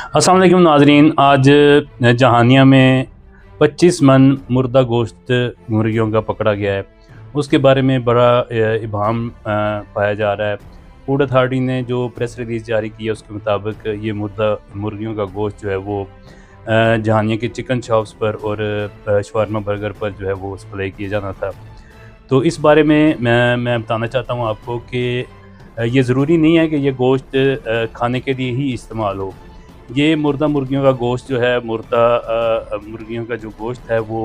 अस्सलाम वालेकुम नाजरीन। आज जहानिया में 25 मन मुर्दा गोश्त मुर्गियों का पकड़ा गया है। उसके बारे में बड़ा इबाम पाया जा रहा है। फूड अथॉरिटी ने जो प्रेस रिलीज़ जारी की है उसके मुताबिक ये मुर्दा मुर्गियों का गोश्त जो है वो जहानिया के चिकन शॉप्स पर और शवारमा बर्गर पर जो है वो सप्लाई किया जाना था। तो इस बारे में मैं बताना चाहता हूँ आपको कि ये ज़रूरी नहीं है कि ये गोश्त खाने के लिए ही इस्तेमाल हो। ये मुर्दा मुर्गियों का गोश्त जो है मुर्गियों का जो गोश्त है वो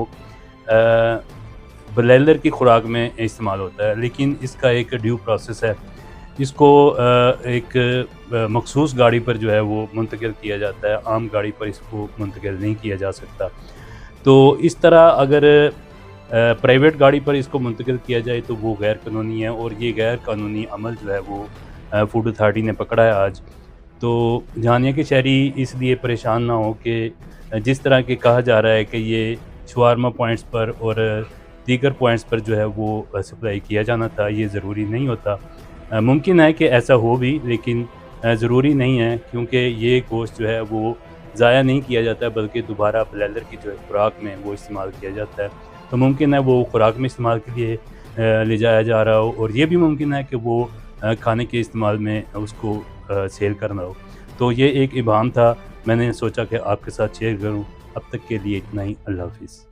ब्रॉयलर की खुराक में इस्तेमाल होता है, लेकिन इसका एक ड्यू प्रोसेस है। इसको एक मखसूस गाड़ी पर जो है वो मुंतकिल किया जाता है, आम गाड़ी पर इसको मुंतकिल नहीं किया जा सकता। तो इस तरह अगर प्राइवेट गाड़ी पर इसको मुंतकिल किया जाए तो वो गैर कानूनी है, और ये गैर कानूनी अमल जो है वो फूड अथॉरिटी ने पकड़ा है आज। तो जहानिया के शहरी इसलिए परेशान ना हो कि जिस तरह के कहा जा रहा है कि ये शवारमा पॉइंट्स पर और दीगर पॉइंट्स पर जो है वो सप्लाई किया जाना था, ये ज़रूरी नहीं होता। मुमकिन है कि ऐसा हो भी, लेकिन ज़रूरी नहीं है, क्योंकि ये गोश्त जो है वो ज़ाया नहीं किया जाता है, बल्कि दोबारा ब्रॉयलर की जो है खुराक में वो इस्तेमाल किया जाता है। तो मुमकिन है वो खुराक में इस्तेमाल के लिए ले जाया जा रहा हो, और ये भी मुमकिन है कि वो खाने के इस्तेमाल में उसको सेल करना हो। तो ये एक इबाम था, मैंने सोचा कि आपके साथ शेयर करूं। अब तक के लिए इतना ही। अल्लाह हाफ़िज़।